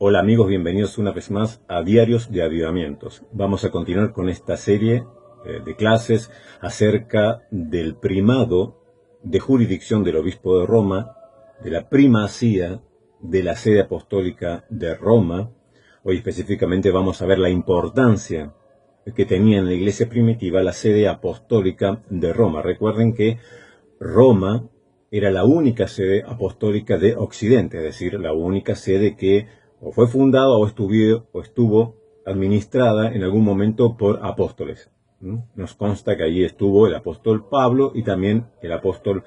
Hola amigos, bienvenidos una vez más a Diarios de Avivamientos. Vamos a continuar con esta serie de clases acerca del primado de jurisdicción del obispo de Roma, de la primacía de la sede apostólica de Roma. Hoy específicamente vamos a ver la importancia que tenía en la iglesia primitiva la sede apostólica de Roma. Recuerden que Roma era la única sede apostólica de Occidente, es decir, la única sede que o fue fundada o estuvo administrada en algún momento por apóstoles. Nos consta que allí estuvo el apóstol Pablo y también el apóstol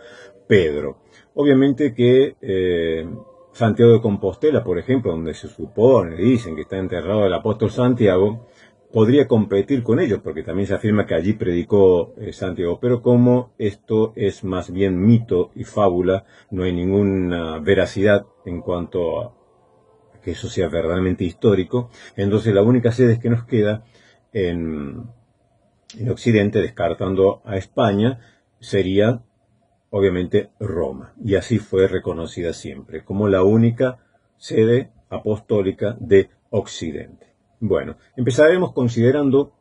Pedro. Obviamente que Santiago de Compostela, por ejemplo, donde se supone, dicen que está enterrado el apóstol Santiago, podría competir con ellos, porque también se afirma que allí predicó Santiago. Pero como esto es más bien mito y fábula, no hay ninguna veracidad en cuanto a que eso sea verdaderamente histórico, entonces la única sede que nos queda en Occidente, descartando a España, sería obviamente Roma. Y así fue reconocida siempre, como la única sede apostólica de Occidente. Bueno, empezaremos considerando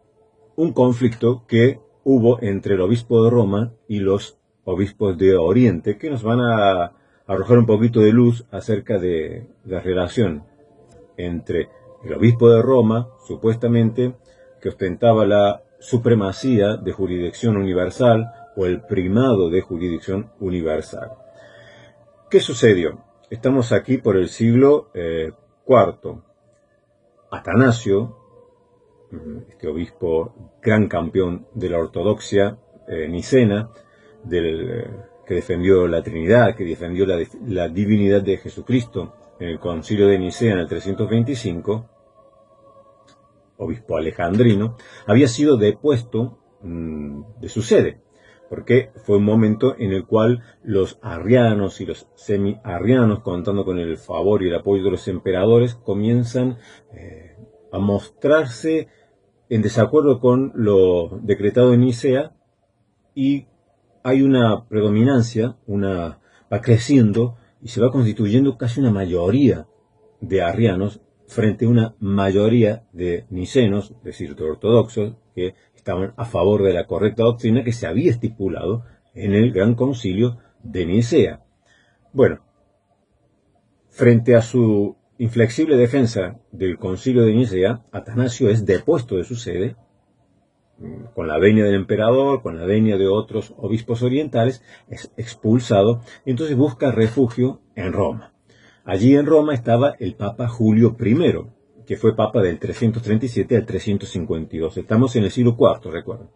un conflicto que hubo entre el obispo de Roma y los obispos de Oriente, que nos van a arrojar un poquito de luz acerca de la relación entre el obispo de Roma, supuestamente, que ostentaba la supremacía de jurisdicción universal o el primado de jurisdicción universal. ¿Qué sucedió? Estamos aquí por el siglo IV. Atanasio, este obispo gran campeón de la ortodoxia nicena, que defendió la Trinidad, que defendió la divinidad de Jesucristo, en el concilio de Nicea en el 325, obispo alejandrino, había sido depuesto de su sede, porque fue un momento en el cual los arrianos y los semi-arrianos, contando con el favor y el apoyo de los emperadores, comienzan a mostrarse en desacuerdo con lo decretado en Nicea, y hay una predominancia, va creciendo, y se va constituyendo casi una mayoría de arrianos frente a una mayoría de nicenos, es decir, de ortodoxos, que estaban a favor de la correcta doctrina que se había estipulado en el Gran Concilio de Nicea. Bueno, frente a su inflexible defensa del Concilio de Nicea, Atanasio es depuesto de su sede, con la venia del emperador, con la venia de otros obispos orientales, es expulsado, y entonces busca refugio en Roma. Allí en Roma estaba el Papa Julio I, que fue Papa del 337 al 352. Estamos en el siglo IV, recuerden.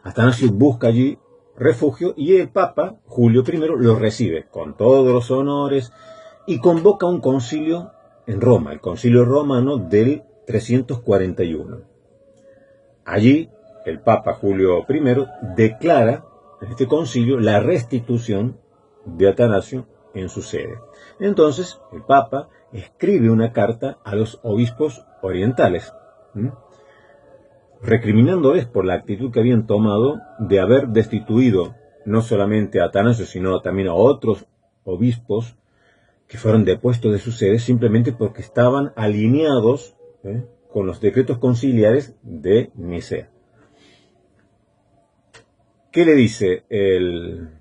Atanasio busca allí refugio y el Papa Julio I lo recibe con todos los honores y convoca un concilio en Roma, el concilio romano del 341. Allí el Papa Julio I declara en este concilio la restitución de Atanasio en su sede. Entonces, el Papa escribe una carta a los obispos orientales, recriminándoles por la actitud que habían tomado de haber destituido no solamente a Atanasio, sino también a otros obispos que fueron depuestos de su sede simplemente porque estaban alineados con los decretos conciliares de Nicea. ¿Qué le dice el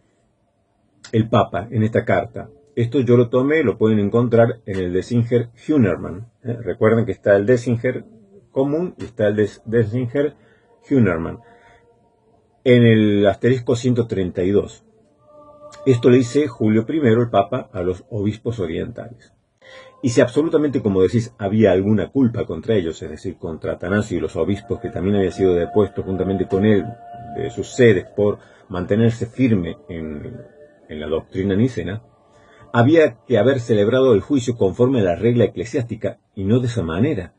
Papa en esta carta? Esto yo lo tomé, lo pueden encontrar en el Desinger Hünermann. Recuerden que está el Desinger común y está el Desinger Hünermann. En el asterisco 132. Esto le dice Julio I, el Papa, a los obispos orientales. Y si absolutamente, como decís, había alguna culpa contra ellos, es decir, contra Atanasio y los obispos que también habían sido depuestos juntamente con él de sus sedes por mantenerse firme en la doctrina nicena, había que haber celebrado el juicio conforme a la regla eclesiástica y no de esa manera.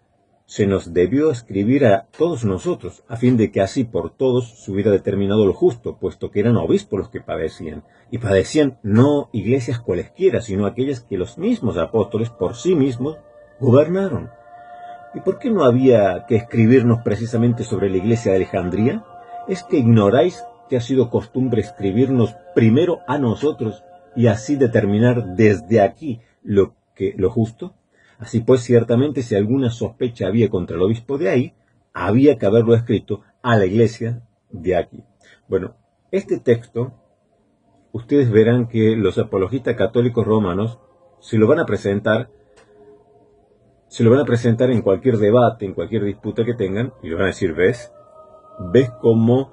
Se nos debió escribir a todos nosotros, a fin de que así por todos se hubiera determinado lo justo, puesto que eran obispos los que padecían, y padecían no iglesias cualesquiera, sino aquellas que los mismos apóstoles por sí mismos gobernaron. ¿Y por qué no había que escribirnos precisamente sobre la iglesia de Alejandría? ¿Es que ignoráis que ha sido costumbre escribirnos primero a nosotros y así determinar desde aquí lo justo? Así pues, ciertamente, si alguna sospecha había contra el obispo de ahí, había que haberlo escrito a la iglesia de aquí. Bueno, este texto, ustedes verán que los apologistas católicos romanos se lo van a presentar en cualquier debate, en cualquier disputa que tengan, y le van a decir, ¿ves cómo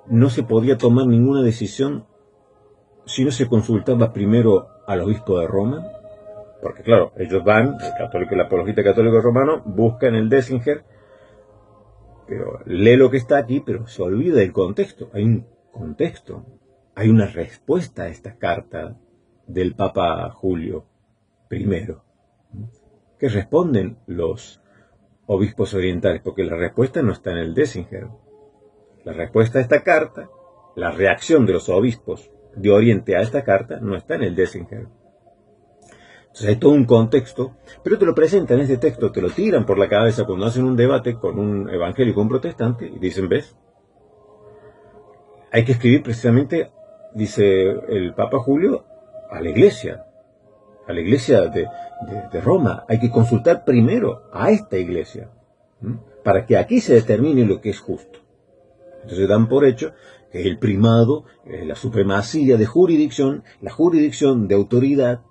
no se podía tomar ninguna decisión si no se consultaba primero al obispo de Roma? Porque claro, ellos van, el apologista católico romano, buscan el Décinger, pero lee lo que está aquí, pero se olvida del contexto. Hay un contexto, hay una respuesta a esta carta del Papa Julio I. ¿Qué responden los obispos orientales? Porque la respuesta no está en el Décinger. La respuesta a esta carta, la reacción de los obispos de Oriente a esta carta, no está en el Décinger. Entonces hay todo un contexto, pero te lo presentan en este texto, te lo tiran por la cabeza cuando hacen un debate con un evangélico, un protestante, y dicen, ¿ves? Hay que escribir precisamente, dice el Papa Julio, a la iglesia de Roma. Hay que consultar primero a esta iglesia, para que aquí se determine lo que es justo. Entonces dan por hecho que el primado, la supremacía de jurisdicción, la jurisdicción de autoridad,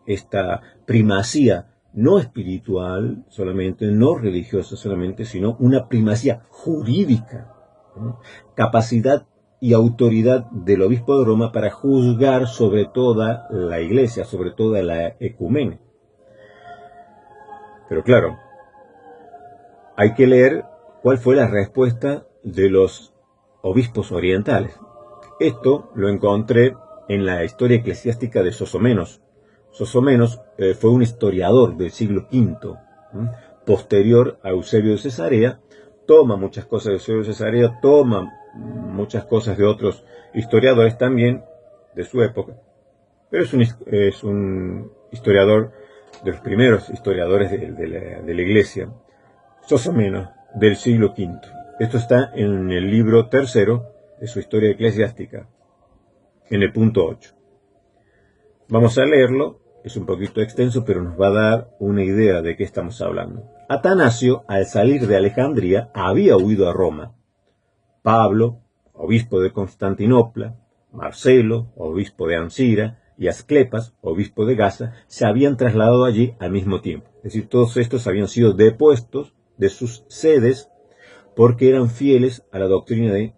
esta primacía no espiritual solamente, no religiosa solamente, sino una primacía jurídica, capacidad y autoridad del obispo de Roma para juzgar sobre toda la iglesia, sobre toda la ecumene. Pero claro, hay que leer cuál fue la respuesta de los obispos orientales. Esto lo encontré en la historia eclesiástica de Sozomenos. Sozomenos fue un historiador del siglo V, posterior a Eusebio de Cesarea. Toma muchas cosas de Eusebio de Cesarea, toma muchas cosas de otros historiadores también de su época, pero es un historiador de los primeros historiadores de la iglesia, Sozomenos, del siglo V. Esto está en el libro tercero de su historia eclesiástica, en el punto 8. Vamos a leerlo, es un poquito extenso, pero nos va a dar una idea de qué estamos hablando. Atanasio, al salir de Alejandría, había huido a Roma. Pablo, obispo de Constantinopla, Marcelo, obispo de Ancira, y Asclepas, obispo de Gaza, se habían trasladado allí al mismo tiempo. Es decir, todos estos habían sido depuestos de sus sedes porque eran fieles a la doctrina de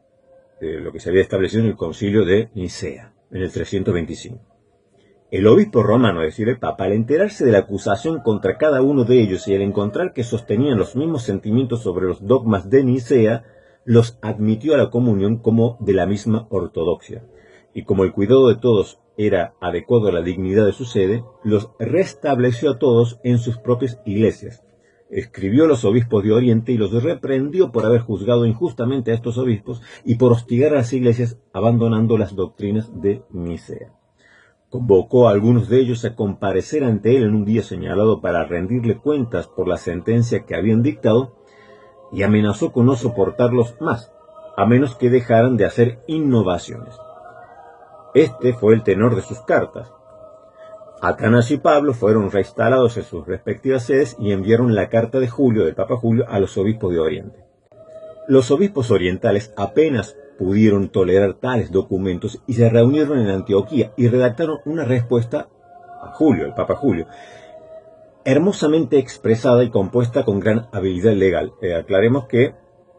lo que se había establecido en el concilio de Nicea, en el 325. El obispo romano, es decir, el papa, al enterarse de la acusación contra cada uno de ellos y al encontrar que sostenían los mismos sentimientos sobre los dogmas de Nicea, los admitió a la comunión como de la misma ortodoxia. Y como el cuidado de todos era adecuado a la dignidad de su sede, los restableció a todos en sus propias iglesias. Escribió a los obispos de Oriente y los reprendió por haber juzgado injustamente a estos obispos y por hostigar a las iglesias abandonando las doctrinas de Nicea. Convocó a algunos de ellos a comparecer ante él en un día señalado para rendirle cuentas por la sentencia que habían dictado y amenazó con no soportarlos más, a menos que dejaran de hacer innovaciones. Este fue el tenor de sus cartas. Atanasio y Pablo fueron reinstalados en sus respectivas sedes y enviaron la carta de Julio, del Papa Julio, a los obispos de Oriente. Los obispos orientales apenas pudieron tolerar tales documentos y se reunieron en Antioquía y redactaron una respuesta a Julio, el Papa Julio, hermosamente expresada y compuesta con gran habilidad legal. Aclaremos que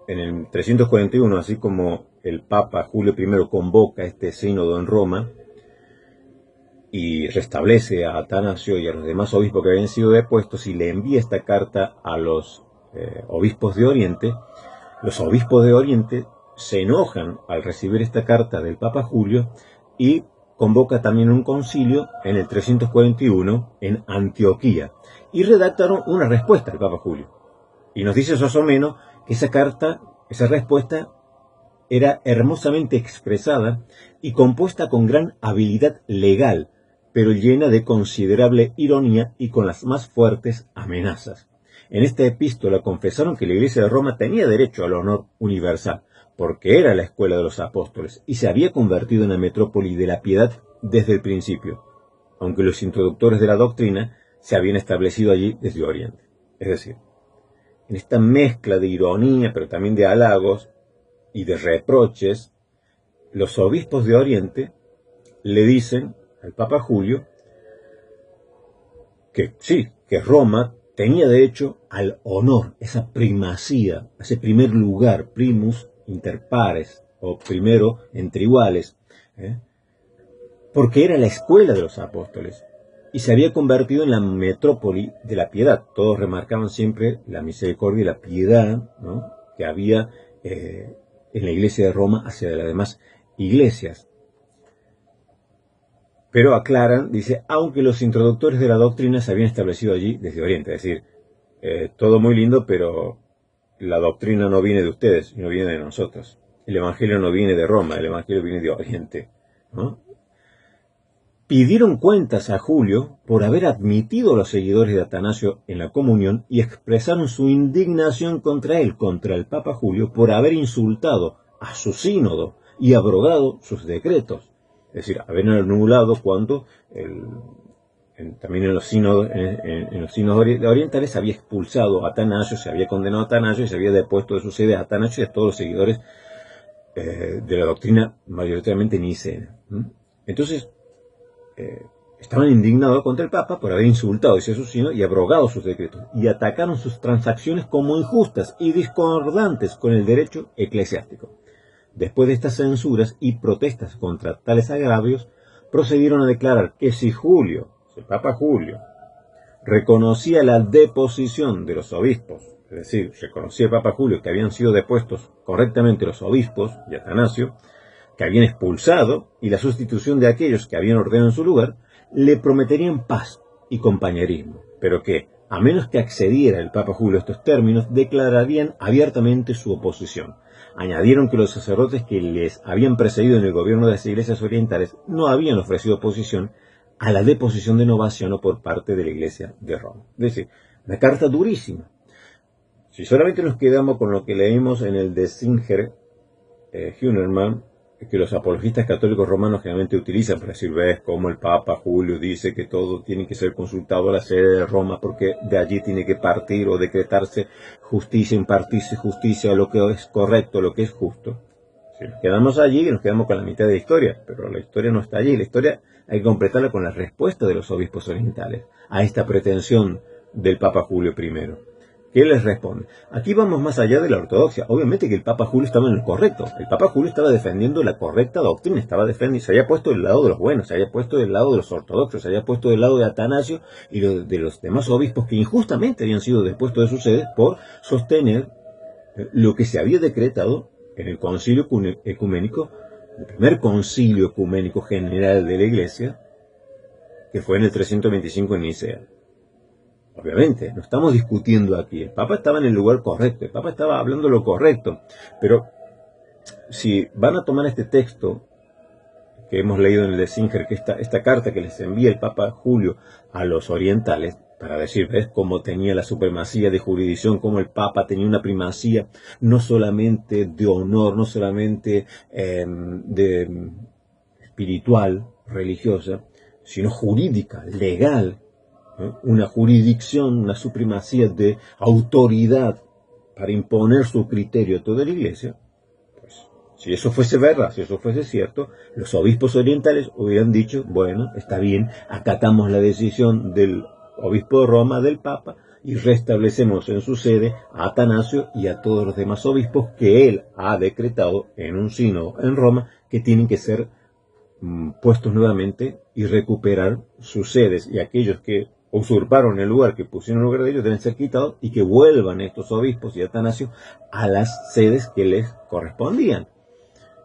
en el 341, así como el Papa Julio I convoca este sínodo en Roma y restablece a Atanasio y a los demás obispos que habían sido depuestos y le envía esta carta a los obispos de Oriente, los obispos de Oriente se enojan al recibir esta carta del Papa Julio y convoca también un concilio en el 341 en Antioquía y redactaron una respuesta al Papa Julio. Y nos dice Sozomenos que esa carta, esa respuesta era hermosamente expresada y compuesta con gran habilidad legal, pero llena de considerable ironía y con las más fuertes amenazas. En esta epístola confesaron que la Iglesia de Roma tenía derecho al honor universal, porque era la escuela de los apóstoles y se había convertido en la metrópoli de la piedad desde el principio, aunque los introductores de la doctrina se habían establecido allí desde Oriente. Es decir, en esta mezcla de ironía, pero también de halagos y de reproches, los obispos de Oriente le dicen al Papa Julio que sí, que Roma tenía derecho al honor, esa primacía, ese primer lugar, primus inter pares, o primero entre iguales, porque era la escuela de los apóstoles y se había convertido en la metrópoli de la piedad. Todos remarcaban siempre la misericordia y la piedad, ¿no?, que había en la iglesia de Roma hacia las demás iglesias. Pero aclaran, dice, aunque los introductores de la doctrina se habían establecido allí desde Oriente. Es decir, todo muy lindo, pero la doctrina no viene de ustedes, no viene de nosotros. El Evangelio no viene de Roma, el Evangelio viene de Oriente, ¿no? Pidieron cuentas a Julio por haber admitido a los seguidores de Atanasio en la comunión y expresaron su indignación contra él, contra el Papa Julio, por haber insultado a su sínodo y abrogado sus decretos. Es decir, haber anulado cuando también en los sínodos orientales se había expulsado a Atanasio, se había condenado a Atanasio y se había depuesto de sus sedes a Atanasio y a todos los seguidores de la doctrina mayoritariamente nicena. Entonces, estaban indignados contra el Papa por haber insultado a su sínodo y abrogado sus decretos, y atacaron sus transacciones como injustas y discordantes con el derecho eclesiástico. Después de estas censuras y protestas contra tales agravios, procedieron a declarar que si el Papa Julio, reconocía la deposición de los obispos, es decir, reconocía el Papa Julio que habían sido depuestos correctamente los obispos y Atanasio, que habían expulsado, y la sustitución de aquellos que habían ordenado en su lugar, le prometerían paz y compañerismo, pero que, a menos que accediera el Papa Julio a estos términos, declararían abiertamente su oposición. Añadieron que los sacerdotes que les habían precedido en el gobierno de las iglesias orientales no habían ofrecido oposición a la deposición de Novaciano por parte de la iglesia de Roma. Es decir, una carta durísima. Si solamente nos quedamos con lo que leímos en el de Singer Hünermann, que los apologistas católicos romanos generalmente utilizan para decir, ves cómo el Papa Julio dice que todo tiene que ser consultado a la sede de Roma porque de allí tiene que partir o decretarse justicia, impartirse justicia, lo que es correcto, lo que es justo. Si nos quedamos allí, nos quedamos con la mitad de la historia, pero la historia no está allí. La historia hay que completarla con la respuesta de los obispos orientales a esta pretensión del Papa Julio I. ¿Qué les responde? Aquí vamos más allá de la ortodoxia. Obviamente que el Papa Julio estaba en lo correcto. El Papa Julio estaba defendiendo la correcta doctrina, se había puesto del lado de los buenos, se había puesto del lado de los ortodoxos, se había puesto del lado de Atanasio y de los demás obispos que injustamente habían sido depuestos de sus sedes por sostener lo que se había decretado en el concilio ecuménico, el primer concilio ecuménico general de la Iglesia, que fue en el 325 en Nicea. Obviamente, no estamos discutiendo aquí. El Papa estaba en el lugar correcto, el Papa estaba hablando lo correcto. Pero si van a tomar este texto que hemos leído en el de Singer, que esta carta que les envía el Papa Julio a los orientales, para decir, ¿ves?, cómo tenía la supremacía de jurisdicción, cómo el Papa tenía una primacía no solamente de honor, no solamente de espiritual, religiosa, sino jurídica, legal, una jurisdicción, una supremacía de autoridad para imponer su criterio a toda la Iglesia. Pues, si eso fuese verdad, si eso fuese cierto, los obispos orientales hubieran dicho, bueno, está bien, acatamos la decisión del obispo de Roma, del Papa, y restablecemos en su sede a Atanasio y a todos los demás obispos que él ha decretado en un sínodo en Roma que tienen que ser puestos nuevamente y recuperar sus sedes, y aquellos que usurparon el lugar que pusieron en lugar de ellos deben ser quitados y que vuelvan estos obispos y Atanasio a las sedes que les correspondían.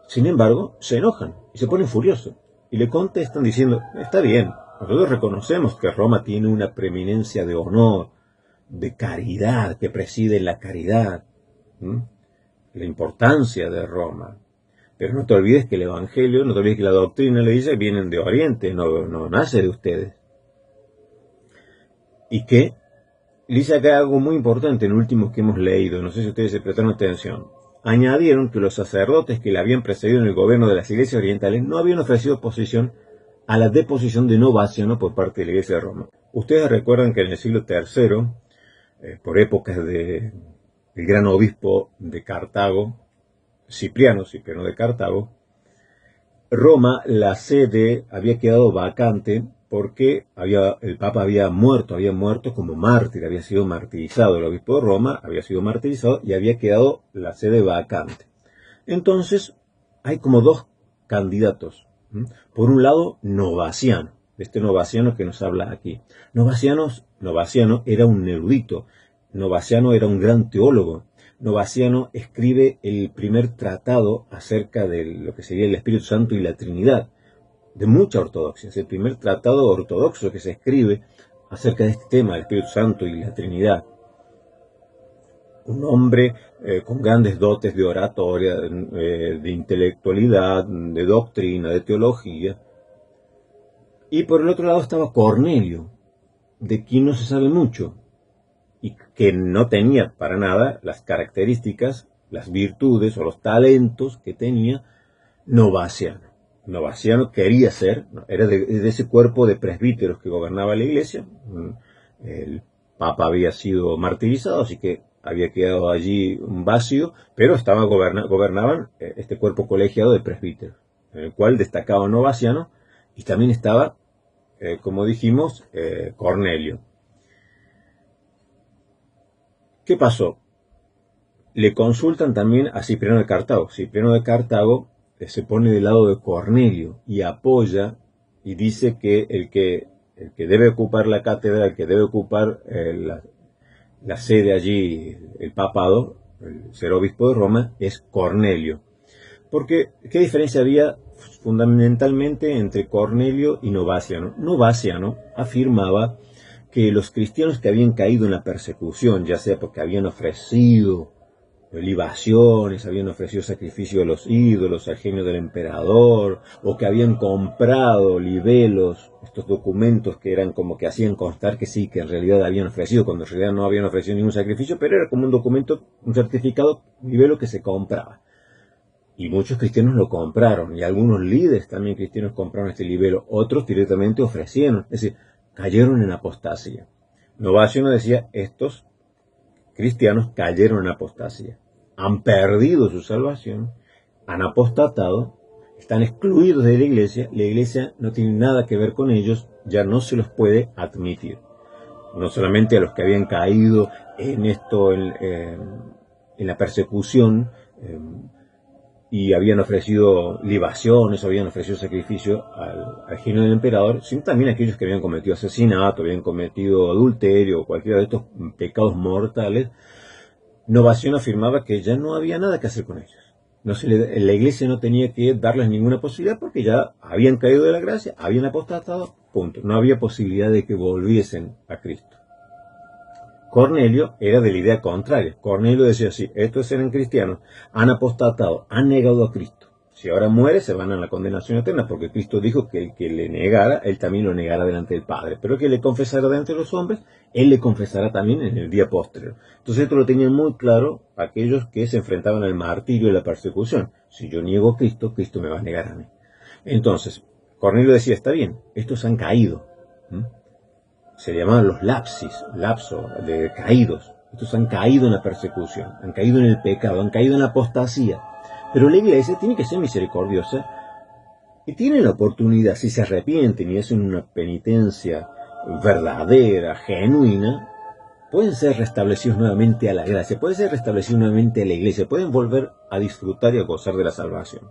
Sin embargo, se enojan y se ponen furiosos y le contestan diciendo, está bien, nosotros reconocemos que Roma tiene una preeminencia de honor, de caridad, que preside la caridad, la importancia de Roma. Pero no te olvides que el Evangelio, no te olvides que la doctrina, le dice, vienen de Oriente, no nace de ustedes. Y que dice acá algo muy importante en el último que hemos leído, no sé si ustedes se prestaron atención. Añadieron que los sacerdotes que le habían precedido en el gobierno de las iglesias orientales no habían ofrecido oposición a la deposición de Novaciano por parte de la Iglesia de Roma. Ustedes recuerdan que en el siglo III, por épocas del gran obispo de Cartago, Cipriano de Cartago, Roma, la sede había quedado vacante porque el Papa había muerto como mártir, había sido martirizado, el obispo de Roma había sido martirizado y había quedado la sede vacante. Entonces, hay como dos candidatos. Por un lado, Novaciano, este Novaciano que nos habla aquí. Novaciano era un erudito, Novaciano era un gran teólogo. Novaciano escribe el primer tratado acerca de lo que sería el Espíritu Santo y la Trinidad, de mucha ortodoxia. Es el primer tratado ortodoxo que se escribe acerca de este tema, el Espíritu Santo y la Trinidad. Un hombre con grandes dotes de oratoria, de intelectualidad, de doctrina, de teología. Y por el otro lado estaba Cornelio, de quien no se sabe mucho, y que no tenía para nada las características, las virtudes o los talentos que tenía Novaciano. Novaciano quería ser, era de ese cuerpo de presbíteros que gobernaba la iglesia. El Papa había sido martirizado, así que había quedado allí un vacío, pero gobernaban este cuerpo colegiado de presbíteros, en el cual destacaba Novaciano, y también estaba, como dijimos, Cornelio. ¿Qué pasó? Le consultan también a Cipriano de Cartago. Cipriano de Cartago se pone del lado de Cornelio y apoya y dice que el que debe ocupar la cátedra, el que debe ocupar la sede allí, el papado, el ser obispo de Roma, es Cornelio. Porque, ¿qué diferencia había fundamentalmente entre Cornelio y Novaciano? Novaciano afirmaba que los cristianos que habían caído en la persecución, ya sea porque habían ofrecido libaciones, habían ofrecido sacrificio a los ídolos, al genio del emperador, o que habían comprado libelos, estos documentos que eran como que hacían constar que sí, que en realidad habían ofrecido, cuando en realidad no habían ofrecido ningún sacrificio, pero era como un documento, un certificado, libelo que se compraba. Y muchos cristianos lo compraron, y algunos líderes también cristianos compraron este libelo, otros directamente ofrecieron, es decir, cayeron en apostasía. Novaciano decía, estos cristianos cayeron en apostasía, han perdido su salvación, han apostatado, están excluidos de la iglesia no tiene nada que ver con ellos, ya no se los puede admitir. No solamente a los que habían caído en esto, en la persecución, y habían ofrecido libaciones, habían ofrecido sacrificio al genio del emperador, sino también aquellos que habían cometido asesinato, habían cometido adulterio, o cualquiera de estos pecados mortales. Novaciano afirmaba que ya no había nada que hacer con ellos. La iglesia no tenía que darles ninguna posibilidad porque ya habían caído de la gracia, habían apostatado, punto. No había posibilidad de que volviesen a Cristo. Cornelio era de la idea contraria. Cornelio decía así, estos eran cristianos, han apostatado, han negado a Cristo. Si ahora muere, se van a la condenación eterna, porque Cristo dijo que el que le negara, él también lo negara delante del Padre. Pero el que le confesara delante de los hombres, él le confesará también en el día posterior. Entonces esto lo tenían muy claro aquellos que se enfrentaban al martirio y la persecución. Si yo niego a Cristo, Cristo me va a negar a mí. Entonces, Cornelio decía, está bien, estos han caído. Se llamaban los lapso, de caídos. Estos han caído en la persecución, han caído en el pecado, han caído en la apostasía. Pero la iglesia tiene que ser misericordiosa y tiene la oportunidad, si se arrepienten y hacen una penitencia verdadera, genuina, pueden ser restablecidos nuevamente a la gracia, pueden ser restablecidos nuevamente a la iglesia, pueden volver a disfrutar y a gozar de la salvación.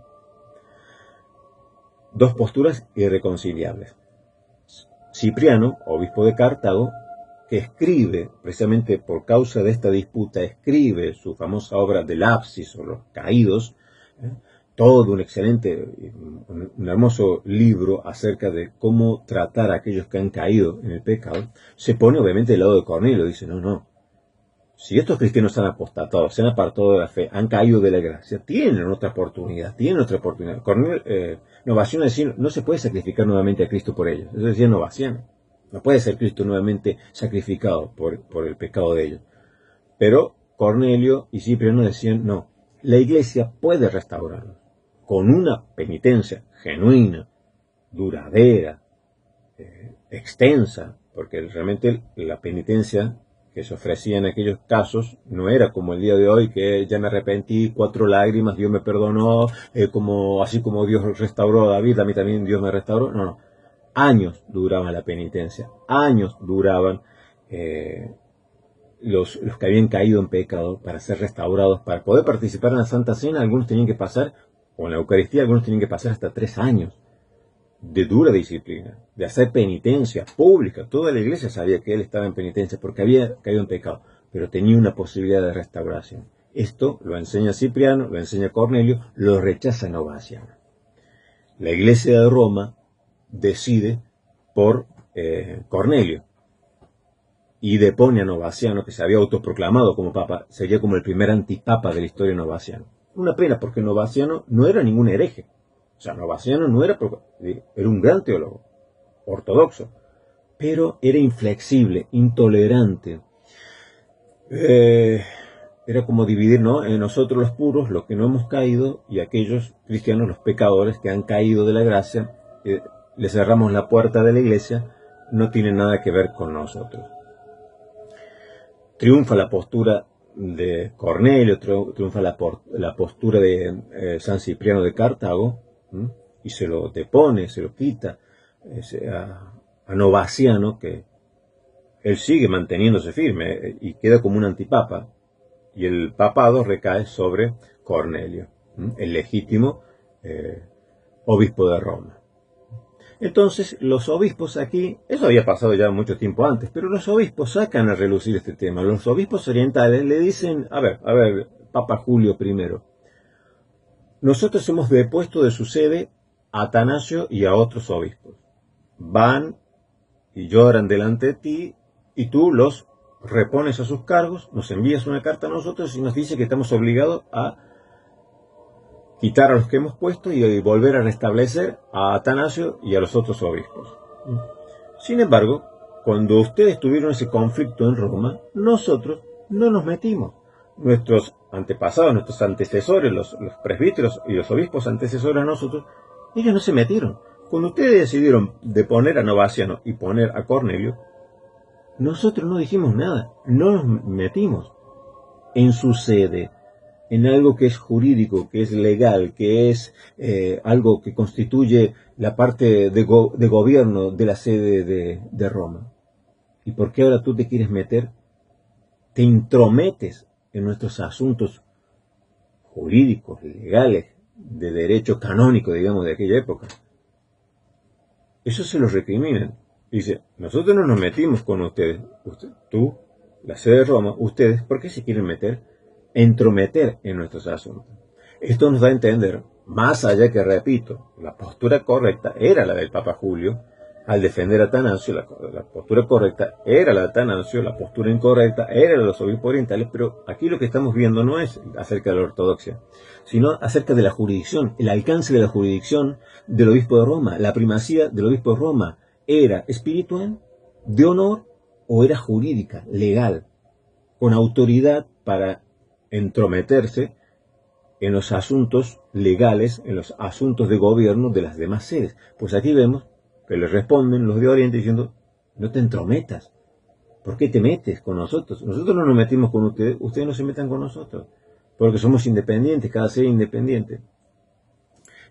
Dos posturas irreconciliables. Cipriano, obispo de Cartago, que escribe, precisamente por causa de esta disputa, escribe su famosa obra del Apsis o los caídos, todo un excelente, un hermoso libro acerca de cómo tratar a aquellos que han caído en el pecado, se pone obviamente del lado de Cornelio, dice, no, si estos cristianos han apostatado, se han apartado de la fe, han caído de la gracia, tienen otra oportunidad. Novaciano decía, no se puede sacrificar nuevamente a Cristo por ellos. Eso decía Novaciano. No puede ser Cristo nuevamente sacrificado por el pecado de ellos. Pero Cornelio y Cipriano decían, no, la iglesia puede restaurarlos con una penitencia genuina, duradera, extensa, porque realmente la penitencia que se ofrecía en aquellos casos no era como el día de hoy, que ya me arrepentí, 4 lágrimas, Dios me perdonó, así como Dios restauró a David, a mí también Dios me restauró. No, no. Años duraba la penitencia, años duraban los que habían caído en pecado para ser restaurados, para poder participar en la Santa Cena. Algunos tenían que pasar, o en la Eucaristía, algunos tenían que pasar hasta 3 años de dura disciplina, de hacer penitencia pública. Toda la iglesia sabía que él estaba en penitencia porque había caído en pecado, pero tenía una posibilidad de restauración. Esto lo enseña Cipriano, lo enseña Cornelio, lo rechaza Novaciano. La iglesia de Roma decide por Cornelio y depone a Novaciano, que se había autoproclamado como papa. Sería como el primer antipapa de la historia de Novaciano. Una pena, porque Novaciano no era ningún hereje. O sea, Novaciano no era un gran teólogo, ortodoxo, pero era inflexible, intolerante. Era como dividir, ¿no?, en nosotros los puros, los que no hemos caído, y aquellos cristianos, los pecadores, que han caído de la gracia. Le cerramos la puerta de la iglesia, no tiene nada que ver con nosotros. Triunfa la postura de Cornelio, triunfa la postura de San Cipriano de Cartago, y se lo depone, se lo quita a Novaciano, que él sigue manteniéndose firme y queda como un antipapa, y el papado recae sobre Cornelio, el legítimo obispo de Roma. Entonces los obispos aquí, eso había pasado ya mucho tiempo antes, pero los obispos sacan a relucir este tema. Los obispos orientales le dicen, a ver, Papa Julio I, nosotros hemos depuesto de su sede a Atanasio y a otros obispos. Van y lloran delante de ti, y tú los repones a sus cargos, nos envías una carta a nosotros y nos dice que estamos obligados a quitar a los que hemos puesto y volver a restablecer a Atanasio y a los otros obispos. Sin embargo, cuando ustedes tuvieron ese conflicto en Roma, nosotros no nos metimos. Nuestros antepasados, nuestros antecesores, los presbíteros y los obispos antecesores a nosotros, ellos no se metieron. Cuando ustedes decidieron de poner a Novaciano y poner a Cornelio, nosotros no dijimos nada, no nos metimos en su sede, en algo que es jurídico, que es legal, que es algo que constituye la parte de gobierno de la sede de Roma. ¿Y por qué ahora tú te quieres meter? Te intrometes en nuestros asuntos jurídicos, legales, de derecho canónico, digamos, de aquella época. Eso se los recriminan. Dice, nosotros no nos metimos con ustedes. Tú, la sede de Roma, ustedes, ¿por qué se quieren meter? Entrometer en nuestros asuntos. Esto nos da a entender, más allá que, repito, la postura correcta era la del Papa Julio al defender a Atanasio, la postura correcta era la de Atanasio, la postura incorrecta era la de los obispos orientales, pero aquí lo que estamos viendo no es acerca de la ortodoxia, sino acerca de la jurisdicción, el alcance de la jurisdicción del obispo de Roma. La primacía del obispo de Roma era espiritual, de honor, o era jurídica, legal, con autoridad para entrometerse en los asuntos legales, en los asuntos de gobierno de las demás sedes. Pues aquí vemos que le responden los de Oriente diciendo, no te entrometas, ¿por qué te metes con nosotros? Nosotros no nos metimos con ustedes, ustedes no se metan con nosotros, porque somos independientes, cada sede independiente.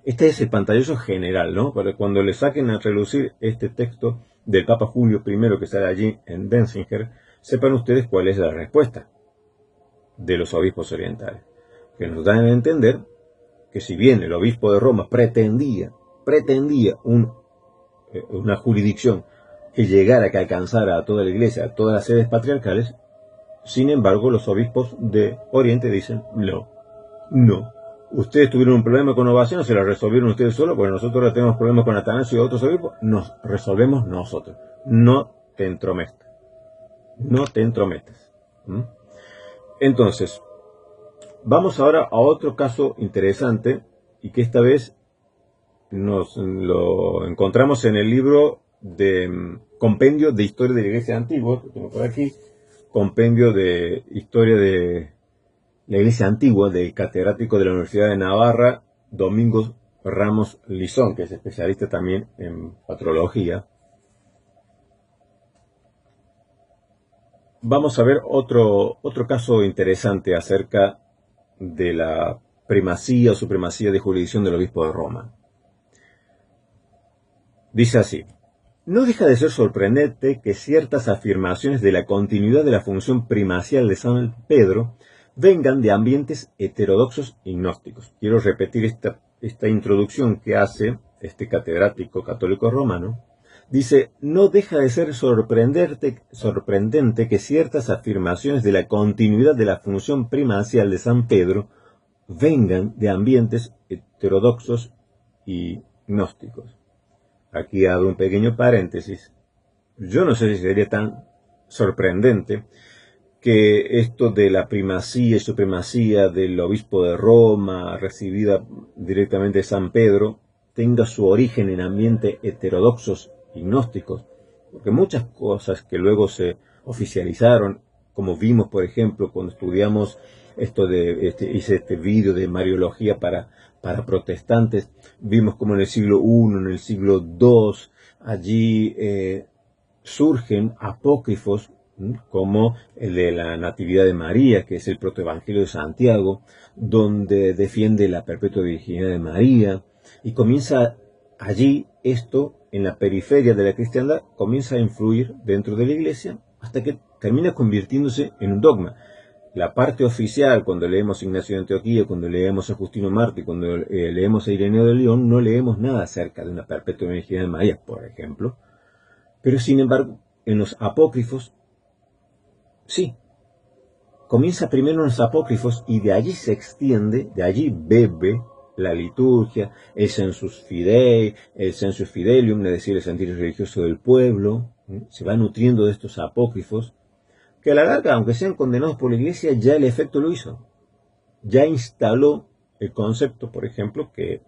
Este es el pantallazo general, ¿no? Para cuando le saquen a relucir este texto del Papa Julio I que sale allí en Denzinger, sepan ustedes cuál es la respuesta de los obispos orientales, que nos dan a entender que si bien el obispo de Roma pretendía una jurisdicción que llegara, que alcanzara a toda la iglesia, a todas las sedes patriarcales, sin embargo los obispos de Oriente dicen, no. Ustedes tuvieron un problema con Novaciano, se lo resolvieron ustedes solos, porque nosotros ahora tenemos problemas con Atanasio y otros obispos, nos resolvemos nosotros. No te entrometas. Entonces, vamos ahora a otro caso interesante, y que esta vez nos lo encontramos en el libro de Compendio de Historia de la Iglesia Antigua, que tengo por aquí, Compendio de Historia de la Iglesia Antigua, del catedrático de la Universidad de Navarra, Domingos Ramos Lizón, que es especialista también en patrología. Vamos a ver otro caso interesante acerca de la primacía o supremacía de jurisdicción del obispo de Roma. Dice así: no deja de ser sorprendente que ciertas afirmaciones de la continuidad de la función primacial de San Pedro vengan de ambientes heterodoxos y gnósticos. Quiero repetir esta introducción que hace este catedrático católico romano. Dice: no deja de ser sorprendente que ciertas afirmaciones de la continuidad de la función primacial de San Pedro vengan de ambientes heterodoxos y gnósticos. Aquí abro un pequeño paréntesis. Yo no sé si sería tan sorprendente que esto de la primacía y supremacía del obispo de Roma, recibida directamente de San Pedro, tenga su origen en ambientes heterodoxos y gnósticos, porque muchas cosas que luego se oficializaron, como vimos, por ejemplo, cuando estudiamos hice este vídeo de Mariología para protestantes, vimos como en el siglo I, en el siglo II, allí surgen apócrifos, como el de la Natividad de María, que es el protoevangelio de Santiago, donde defiende la perpetua virginidad de María, y comienza allí esto, en la periferia de la cristiandad, comienza a influir dentro de la iglesia, hasta que termina convirtiéndose en un dogma. La parte oficial, cuando leemos Ignacio de Antioquía, cuando leemos a Justino Mártir, cuando leemos a Ireneo de León, no leemos nada acerca de una perpetua virginidad de María, por ejemplo. Pero sin embargo, en los apócrifos, sí, comienza primero en los apócrifos y de allí se extiende, de allí bebe la liturgia, el sensus fidei, el sensus fidelium, es decir, el sentir religioso del pueblo, se va nutriendo de estos apócrifos, que a la larga, aunque sean condenados por la iglesia, ya el efecto lo hizo. Ya instaló el concepto, por ejemplo, que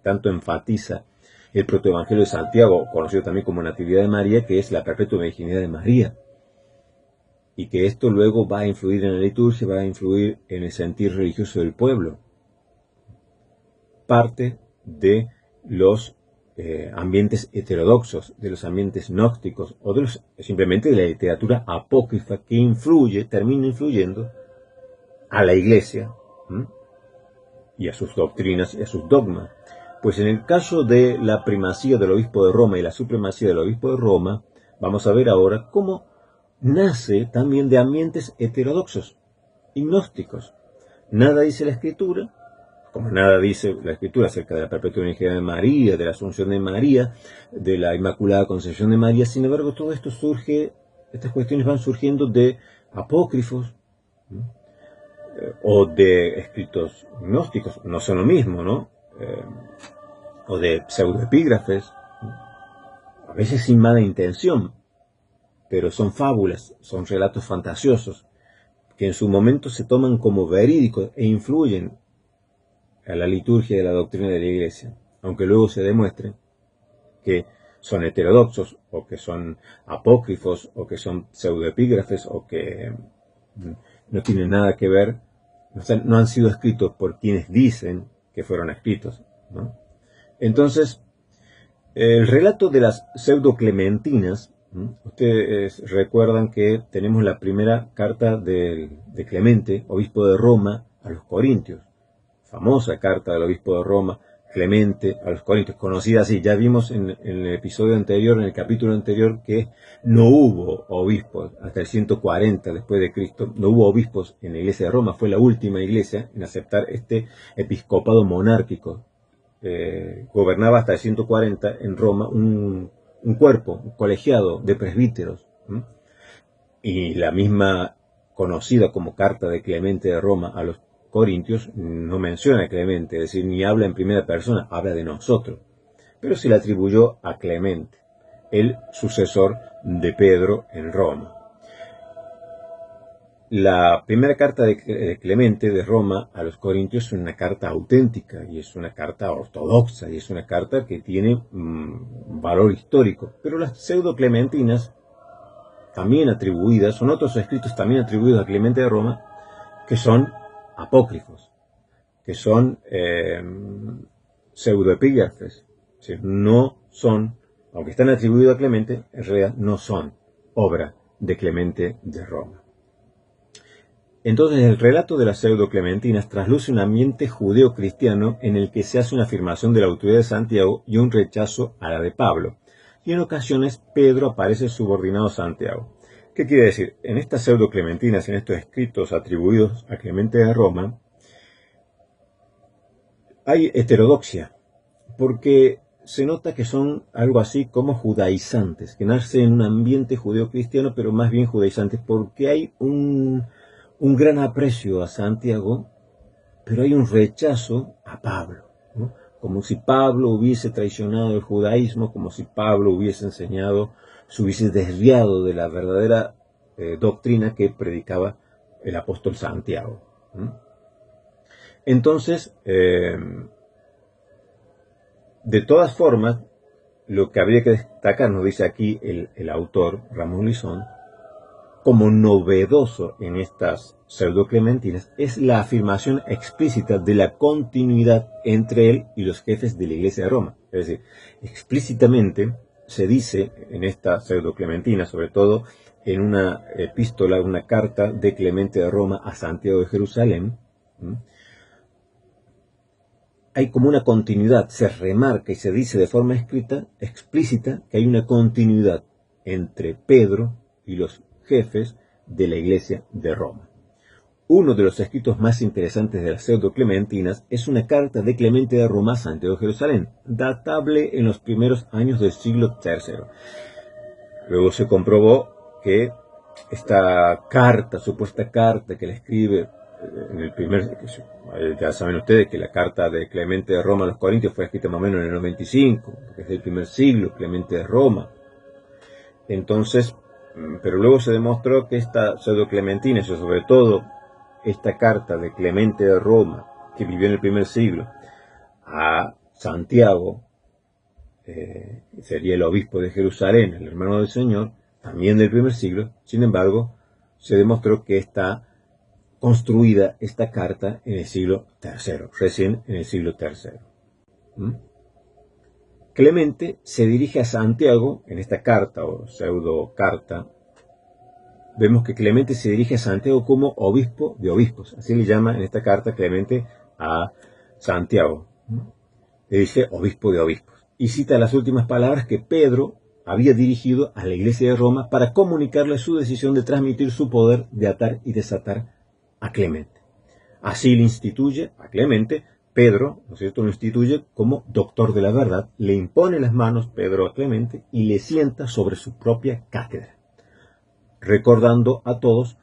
tanto enfatiza el protoevangelio de Santiago, conocido también como Natividad de María, que es la perpetua virginidad de María. Y que esto luego va a influir en la liturgia, va a influir en el sentir religioso del pueblo. Parte de los ambientes heterodoxos, de los ambientes gnósticos, o simplemente de la literatura apócrifa que termina influyendo a la iglesia y a sus doctrinas y a sus dogmas. Pues en el caso de la primacía del obispo de Roma y la supremacía del obispo de Roma, vamos a ver ahora cómo nace también de ambientes heterodoxos y gnósticos. Nada dice la Escritura, como nada dice la Escritura acerca de la perpetua virginidad de María, de la Asunción de María, de la Inmaculada Concepción de María. Sin embargo, todo esto estas cuestiones van surgiendo de apócrifos o de escritos gnósticos, no son lo mismo, ¿no? O de pseudoepígrafes, a veces sin mala intención, pero son fábulas, son relatos fantasiosos, que en su momento se toman como verídicos e influyen a la liturgia y a la doctrina de la Iglesia, aunque luego se demuestre que son heterodoxos, o que son apócrifos, o que son pseudoepígrafes, o que no tienen nada que ver, no han sido escritos por quienes dicen que fueron escritos, ¿no? Entonces, el relato de las pseudoclementinas, ustedes recuerdan que tenemos la primera carta de Clemente, obispo de Roma, a los Corintios. Famosa carta del obispo de Roma, Clemente, a los Corintios, conocida así. Ya vimos en el episodio anterior, en el capítulo anterior, que no hubo obispos hasta el 140 después de Cristo. No hubo obispos en la iglesia de Roma. Fue la última iglesia en aceptar este episcopado monárquico. Gobernaba hasta el 140 en Roma un cuerpo, un colegiado de presbíteros. Y la misma conocida como carta de Clemente de Roma a los Corintios no menciona a Clemente, es decir, ni habla en primera persona, habla de nosotros, pero se le atribuyó a Clemente, el sucesor de Pedro en Roma. La primera carta de Clemente de Roma a los Corintios es una carta auténtica y es una carta ortodoxa y es una carta que tiene valor histórico, pero las pseudo-clementinas también atribuidas, son otros escritos también atribuidos a Clemente de Roma, que son apócrifos, que son pseudoepígrafes. ¿Sí? No son, aunque están atribuidos a Clemente, en realidad no son obra de Clemente de Roma. Entonces el relato de las pseudo-clementinas trasluce un ambiente judeo-cristiano en el que se hace una afirmación de la autoridad de Santiago y un rechazo a la de Pablo. Y en ocasiones Pedro aparece subordinado a Santiago. ¿Qué quiere decir? En estas pseudo-clementinas, en estos escritos atribuidos a Clemente de Roma, hay heterodoxia, porque se nota que son algo así como judaizantes, que nacen en un ambiente judeo-cristiano, pero más bien judaizantes, porque hay un gran aprecio a Santiago, pero hay un rechazo a Pablo, ¿no? Como si Pablo hubiese traicionado el judaísmo, como si Pablo hubiese enseñado, se hubiese desviado de la verdadera doctrina que predicaba el apóstol Santiago, ¿no? Entonces, de todas formas, lo que habría que destacar, nos dice aquí el autor, Ramón Lizón, como novedoso en estas pseudoclementinas, es la afirmación explícita de la continuidad entre él y los jefes de la Iglesia de Roma. Es decir, explícitamente se dice en esta pseudoclementina, sobre todo en una epístola, una carta de Clemente de Roma a Santiago de Jerusalén, hay como una continuidad, se remarca y se dice de forma explícita que hay una continuidad entre Pedro y los jefes de la Iglesia de Roma. Uno de los escritos más interesantes de las pseudoclementinas es una carta de Clemente de Roma a Santiago de Jerusalén, datable en los primeros años del siglo III. Luego se comprobó que esta carta, supuesta carta que le escribe en el primer, ya saben ustedes que la carta de Clemente de Roma a los Corintios fue escrita más o menos en el 95, porque es del primer siglo, Clemente de Roma. Entonces, pero luego se demostró que esta pseudoclementina, y sobre todo esta carta de Clemente de Roma, que vivió en el primer siglo, a Santiago, sería el obispo de Jerusalén, el hermano del Señor, también del primer siglo, sin embargo, se demostró que está construida esta carta en el siglo III, recién en el siglo III. Clemente se dirige a Santiago en esta carta o pseudo carta. Vemos que Clemente se dirige a Santiago como obispo de obispos, así le llama en esta carta Clemente a Santiago. Le dice obispo de obispos y cita las últimas palabras que Pedro había dirigido a la Iglesia de Roma para comunicarle su decisión de transmitir su poder de atar y desatar a Clemente. Así le instituye a Clemente, Pedro, ¿no es cierto?, lo instituye como doctor de la verdad, le impone las manos Pedro a Clemente y le sienta sobre su propia cátedra, recordando a todos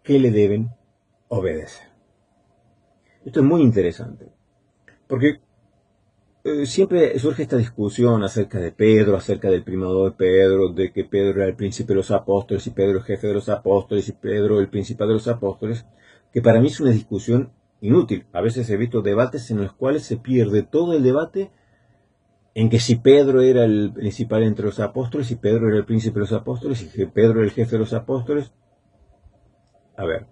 que le deben obedecer. Esto es muy interesante, porque siempre surge esta discusión acerca de Pedro, acerca del primado de Pedro, de que Pedro era el príncipe de los apóstoles y Pedro el jefe de los apóstoles y Pedro el principal de los apóstoles, que para mí es una discusión inútil. A veces he visto debates en los cuales se pierde todo el debate en que si Pedro era el principal entre los apóstoles, si Pedro era el príncipe de los apóstoles, si Pedro era el jefe de los apóstoles. A ver,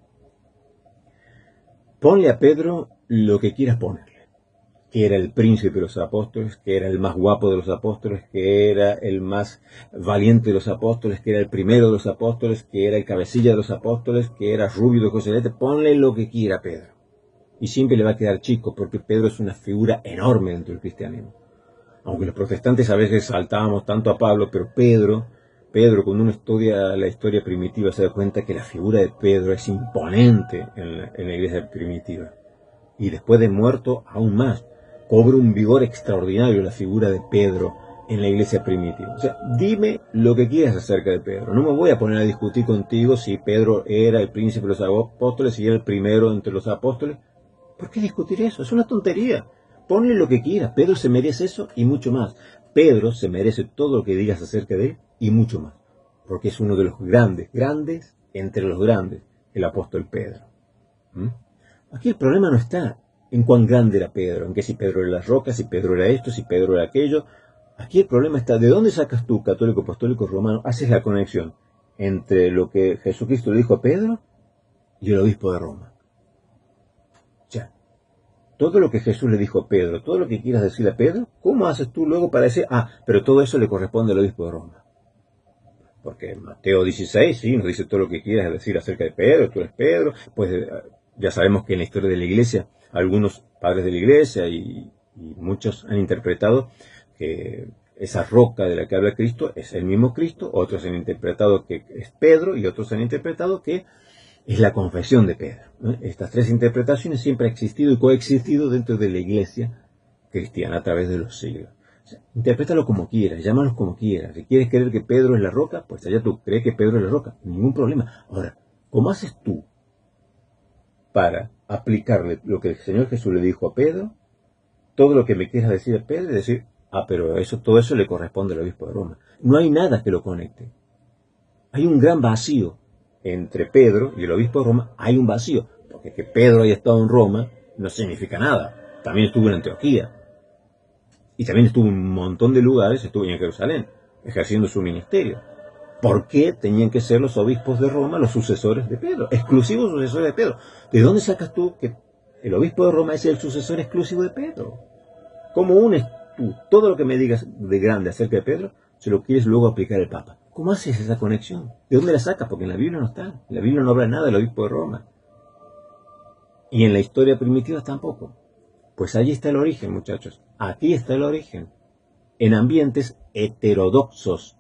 ponle a Pedro lo que quieras ponerle. Que era el príncipe de los apóstoles, que era el más guapo de los apóstoles, que era el más valiente de los apóstoles, que era el primero de los apóstoles, que era el cabecilla de los apóstoles, que era rubio de Joselete. Ponle lo que quiera a Pedro. Y siempre le va a quedar chico, porque Pedro es una figura enorme dentro del cristianismo. Aunque los protestantes a veces saltábamos tanto a Pablo, pero Pedro, cuando uno estudia la historia primitiva, se da cuenta que la figura de Pedro es imponente en la iglesia primitiva. Y después de muerto, aún más. Cobra un vigor extraordinario la figura de Pedro en la iglesia primitiva. O sea, dime lo que quieras acerca de Pedro. No me voy a poner a discutir contigo si Pedro era el príncipe de los apóstoles, si era el primero entre los apóstoles. ¿Por qué discutir eso? Es una tontería. Ponle lo que quieras. Pedro se merece eso y mucho más. Pedro se merece todo lo que digas acerca de él y mucho más. Porque es uno de los grandes entre los grandes, el apóstol Pedro. Aquí el problema no está en cuán grande era Pedro, en que si Pedro era las rocas, si Pedro era esto, si Pedro era aquello. Aquí el problema está, ¿de dónde sacas tú, católico, apostólico, romano? Haces la conexión entre lo que Jesucristo le dijo a Pedro y el obispo de Roma. O sea, todo lo que Jesús le dijo a Pedro, todo lo que quieras decirle a Pedro, ¿cómo haces tú luego para decir, pero todo eso le corresponde al obispo de Roma? Porque Mateo 16, sí, nos dice todo lo que quieras decir acerca de Pedro, tú eres Pedro. Pues ya sabemos que en la historia de la iglesia, algunos padres de la iglesia y muchos han interpretado que esa roca de la que habla Cristo es el mismo Cristo, otros han interpretado que es Pedro y otros han interpretado que es la confesión de Pedro, ¿no? Estas tres interpretaciones siempre han existido y coexistido dentro de la iglesia cristiana a través de los siglos. O sea, interprétalo como quieras, llámalos como quieras. Si quieres creer que Pedro es la roca, pues allá tú crees que Pedro es la roca, ningún problema. Ahora, ¿cómo haces tú para aplicarle lo que el Señor Jesús le dijo a Pedro, todo lo que me quieras decir a Pedro, y decir, pero todo eso le corresponde al obispo de Roma? No hay nada que lo conecte. Hay un gran vacío entre Pedro y el obispo de Roma. Hay un vacío, porque que Pedro haya estado en Roma no significa nada. También estuvo en Antioquía, y también estuvo en un montón de lugares, estuvo en Jerusalén, ejerciendo su ministerio. ¿Por qué tenían que ser los obispos de Roma los sucesores de Pedro? Exclusivos sucesores de Pedro. ¿De dónde sacas tú que el obispo de Roma es el sucesor exclusivo de Pedro? ¿Cómo unes tú todo lo que me digas de grande acerca de Pedro, se lo quieres luego aplicar al Papa? ¿Cómo haces esa conexión? ¿De dónde la sacas? Porque en la Biblia no está. En la Biblia no habla nada del obispo de Roma. Y en la historia primitiva tampoco. Pues allí está el origen, muchachos. Aquí está el origen. En ambientes heterodoxos,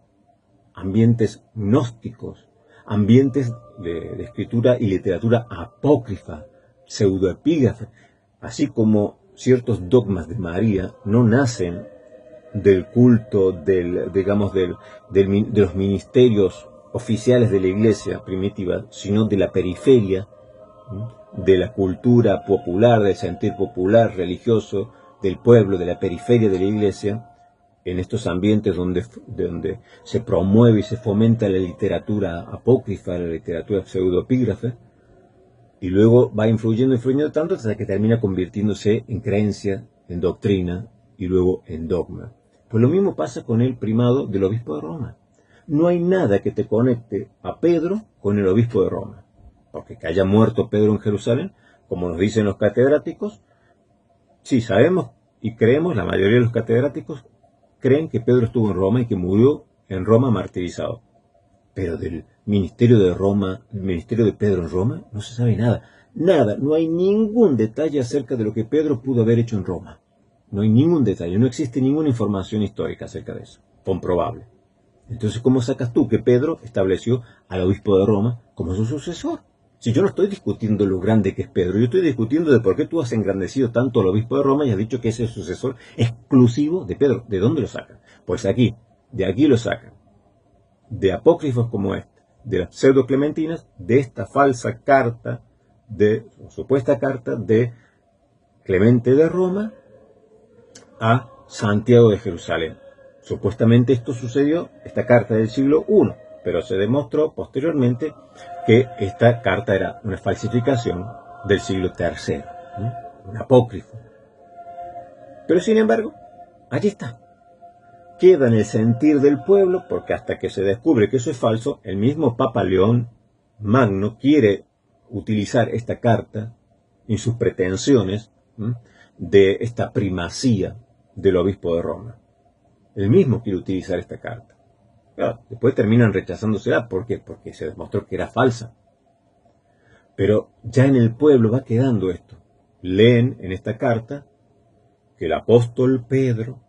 ambientes gnósticos, ambientes de escritura y literatura apócrifa, pseudoepígrafe, así como ciertos dogmas de María no nacen del culto, de los ministerios oficiales de la iglesia primitiva, sino de la periferia, de la cultura popular, del sentir popular, religioso, del pueblo, de la periferia de la iglesia, en estos ambientes donde se promueve y se fomenta la literatura apócrifa, la literatura pseudoepígrafe, y luego va influyendo tanto hasta que termina convirtiéndose en creencia, en doctrina y luego en dogma. Pues lo mismo pasa con el primado del obispo de Roma. No hay nada que te conecte a Pedro con el obispo de Roma. Porque que haya muerto Pedro en Jerusalén, como nos dicen los catedráticos, sí sabemos y creemos, la mayoría de los catedráticos creen que Pedro estuvo en Roma y que murió en Roma martirizado. Pero del ministerio de Roma, el ministerio de Pedro en Roma, no se sabe nada. Nada, no hay ningún detalle acerca de lo que Pedro pudo haber hecho en Roma. No hay ningún detalle, no existe ninguna información histórica acerca de eso, comprobable. Entonces, ¿cómo sacas tú que Pedro estableció al obispo de Roma como su sucesor? Si yo no estoy discutiendo lo grande que es Pedro, yo estoy discutiendo de por qué tú has engrandecido tanto al obispo de Roma y has dicho que es el sucesor exclusivo de Pedro. ¿De dónde lo sacan? Pues aquí, de aquí lo sacan. De apócrifos como este, de las pseudoclementinas, de esta falsa carta, supuesta carta de Clemente de Roma a Santiago de Jerusalén. Supuestamente esto sucedió, esta carta del siglo I, pero se demostró posteriormente que esta carta era una falsificación del siglo III, ¿no? Un apócrifo. Pero sin embargo, allí está. Queda en el sentir del pueblo, porque hasta que se descubre que eso es falso, el mismo Papa León Magno quiere utilizar esta carta en sus pretensiones, ¿no?, de esta primacía del obispo de Roma. Él mismo quiere utilizar esta carta. Claro, después terminan rechazándosela. ¿Por qué? Porque se demostró que era falsa. Pero ya en el pueblo va quedando esto. Leen en esta carta que el apóstol Pedro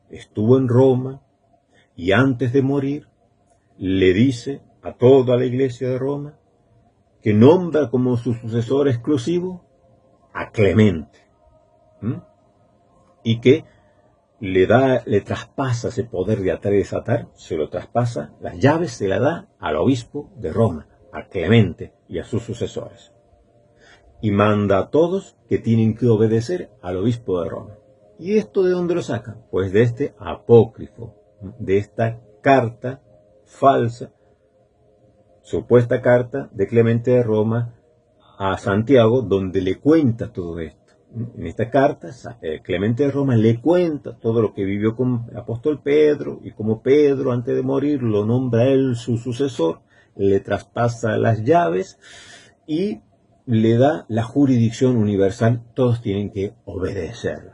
estuvo en Roma y antes de morir le dice a toda la iglesia de Roma que nombra como su sucesor exclusivo a Clemente. Y que le traspasa ese poder de atar y desatar, se lo traspasa, las llaves se las da al obispo de Roma, a Clemente y a sus sucesores. Y manda a todos que tienen que obedecer al obispo de Roma. ¿Y esto de dónde lo sacan? Pues de este apócrifo, de esta carta falsa, supuesta carta de Clemente de Roma a Santiago, donde le cuenta todo esto. En esta carta, Clemente de Roma le cuenta todo lo que vivió con el apóstol Pedro, y como Pedro, antes de morir, lo nombra él su sucesor, le traspasa las llaves, y le da la jurisdicción universal, todos tienen que obedecerlo.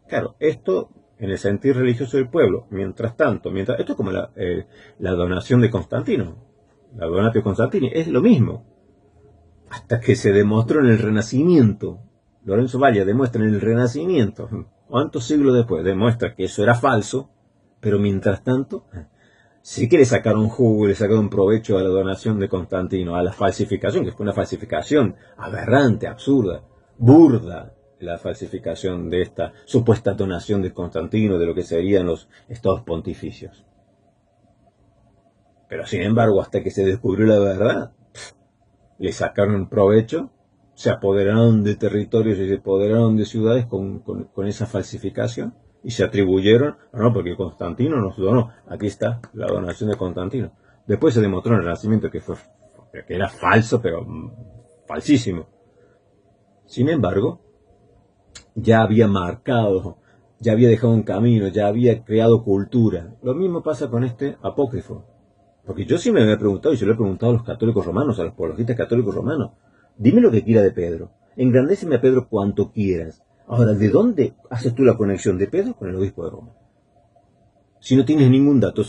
Claro, esto en el sentir religioso del pueblo. Mientras tanto, esto es como la donación de Constantino, la donatio Constantini, es lo mismo. Hasta que se demostró en el Renacimiento, Lorenzo Valla demuestra en el Renacimiento, ¿cuántos siglos después? Demuestra que eso era falso, pero mientras tanto, sí que le sacaron jugo, le sacaron provecho a la donación de Constantino, a la falsificación, que fue una falsificación aberrante, absurda, burda, la falsificación de esta supuesta donación de Constantino, de lo que serían los estados pontificios. Pero sin embargo, hasta que se descubrió la verdad, le sacaron provecho, se apoderaron de territorios y se apoderaron de ciudades con esa falsificación y se atribuyeron, no, porque Constantino nos donó, aquí está la donación de Constantino. Después se demostró en el Renacimiento que era falso, pero falsísimo. Sin embargo, ya había marcado, ya había dejado un camino, ya había creado cultura. Lo mismo pasa con este apócrifo. Porque yo sí me había preguntado, y se lo he preguntado a los católicos romanos, a los apologistas católicos romanos, dime lo que quiera de Pedro, engrandéceme a Pedro cuanto quieras. Ahora, ¿de dónde haces tú la conexión de Pedro con el obispo de Roma? Si no tienes ningún dato,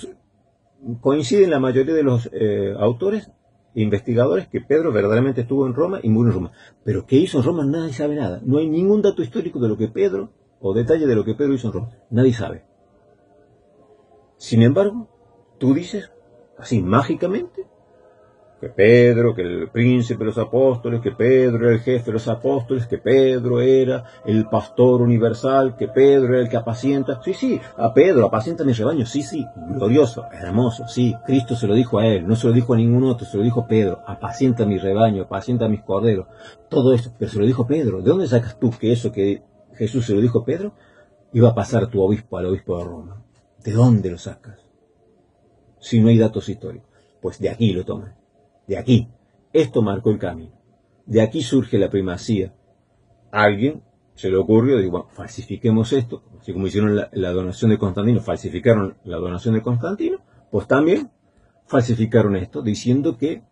coinciden la mayoría de los autores e investigadores que Pedro verdaderamente estuvo en Roma y murió en Roma. Pero ¿qué hizo en Roma? Nadie sabe nada. No hay ningún dato histórico de lo que Pedro, o detalle de lo que Pedro hizo en Roma. Nadie sabe. Sin embargo, tú dices, así mágicamente, que Pedro, que el príncipe de los apóstoles, que Pedro era el jefe de los apóstoles, que Pedro era el pastor universal, que Pedro era el que apacienta. Sí, a Pedro, apacienta mi rebaño. Sí, glorioso, hermoso. Sí, Cristo se lo dijo a él, no se lo dijo a ningún otro, se lo dijo a Pedro. Apacienta mi rebaño, apacienta mis corderos. Todo esto, pero se lo dijo Pedro. ¿De dónde sacas tú que eso que Jesús se lo dijo a Pedro iba a pasar tu obispo al obispo de Roma? ¿De dónde lo sacas? Si no hay datos históricos. Pues de aquí lo toman. De aquí. Esto marcó el camino. De aquí surge la primacía. A alguien se le ocurrió, digo, bueno, falsifiquemos esto. Así como hicieron la donación de Constantino, falsificaron la donación de Constantino, pues también falsificaron esto, diciendo que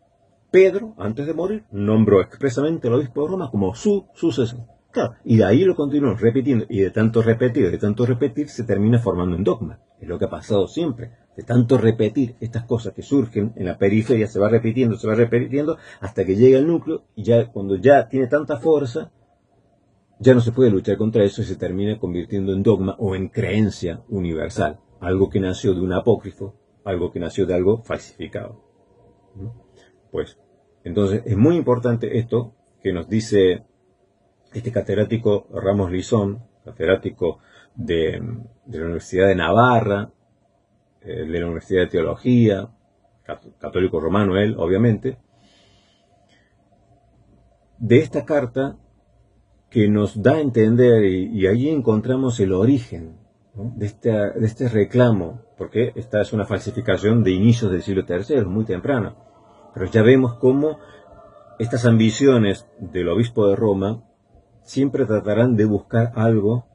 Pedro, antes de morir, nombró expresamente al obispo de Roma como su sucesor. Claro, y de ahí lo continuaron repitiendo, y de tanto repetir, se termina formando un dogma. Es lo que ha pasado siempre. De tanto repetir estas cosas que surgen en la periferia, se va repitiendo, hasta que llega el núcleo, y ya cuando ya tiene tanta fuerza, ya no se puede luchar contra eso y se termina convirtiendo en dogma o en creencia universal. Algo que nació de un apócrifo, algo que nació de algo falsificado. Pues, entonces es muy importante esto que nos dice este catedrático Ramos Lizón, catedrático de la Universidad de Navarra, de la Universidad de Teología, católico romano él, obviamente, de esta carta que nos da a entender, y allí encontramos el origen, ¿no?, de este reclamo, porque esta es una falsificación de inicios del siglo III, muy temprana, pero ya vemos cómo estas ambiciones del obispo de Roma siempre tratarán de buscar algo,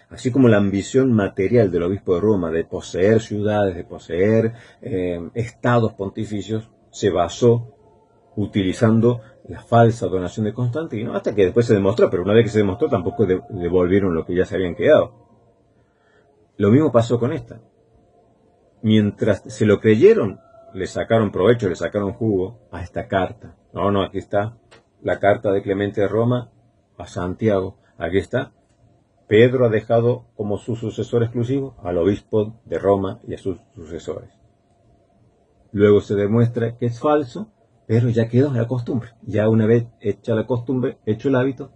así como la ambición material del obispo de Roma de poseer ciudades, de poseer estados pontificios, se basó utilizando la falsa donación de Constantino, hasta que después se demostró, pero una vez que se demostró tampoco devolvieron lo que ya se habían quedado. Lo mismo pasó con esta. Mientras se lo creyeron, le sacaron provecho, le sacaron jugo a esta carta. No, aquí está la carta de Clemente de Roma a Santiago. Aquí está. Pedro ha dejado como su sucesor exclusivo al obispo de Roma y a sus sucesores. Luego se demuestra que es falso, pero ya quedó la costumbre. Ya una vez hecha la costumbre, hecho el hábito,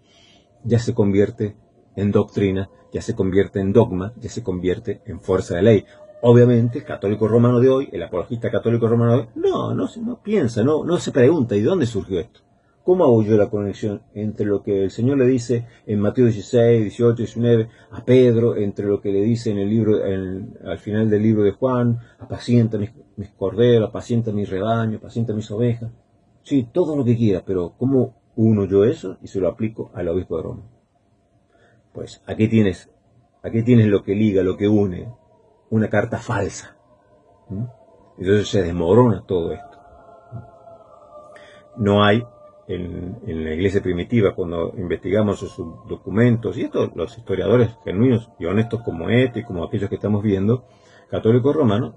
ya se convierte en doctrina, ya se convierte en dogma, ya se convierte en fuerza de ley. Obviamente, el católico romano de hoy, el apologista católico romano de hoy, no piensa, no se pregunta, ¿y de dónde surgió esto? ¿Cómo hago yo la conexión entre lo que el Señor le dice en Mateo 16, 18, 19 a Pedro, entre lo que le dice en el libro, al final del libro de Juan, apacienta mis corderos, apacienta mi rebaño, apacienta mis ovejas? Sí, todo lo que quiera, pero ¿cómo uno yo eso y se lo aplico al obispo de Roma? Pues aquí tienes lo que liga, lo que une, una carta falsa. Entonces se desmorona todo esto. no hay en la iglesia primitiva, cuando investigamos sus documentos, y esto los historiadores genuinos y honestos como este y como aquellos que estamos viendo, católicos romanos,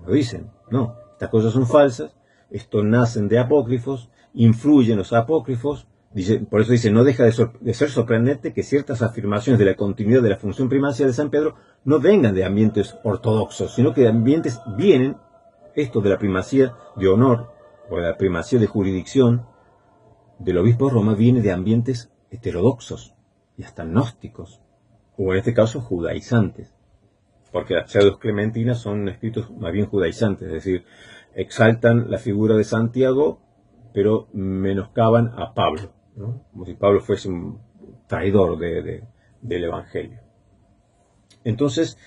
lo dicen, no, estas cosas son falsas, esto nacen de apócrifos, influyen los apócrifos, dice, por eso dice, no deja de ser sorprendente que ciertas afirmaciones de la continuidad de la función primacia de San Pedro no vengan de ambientes ortodoxos, sino que de ambientes vienen, esto de la primacía de honor, o de la primacía de jurisdicción, del obispo de Roma viene de ambientes heterodoxos y hasta gnósticos, o en este caso judaizantes, porque las pseudos clementinas son escritos más bien judaizantes, es decir, exaltan la figura de Santiago, pero menoscaban a Pablo, ¿no? Como si Pablo fuese un traidor del Evangelio. Entonces,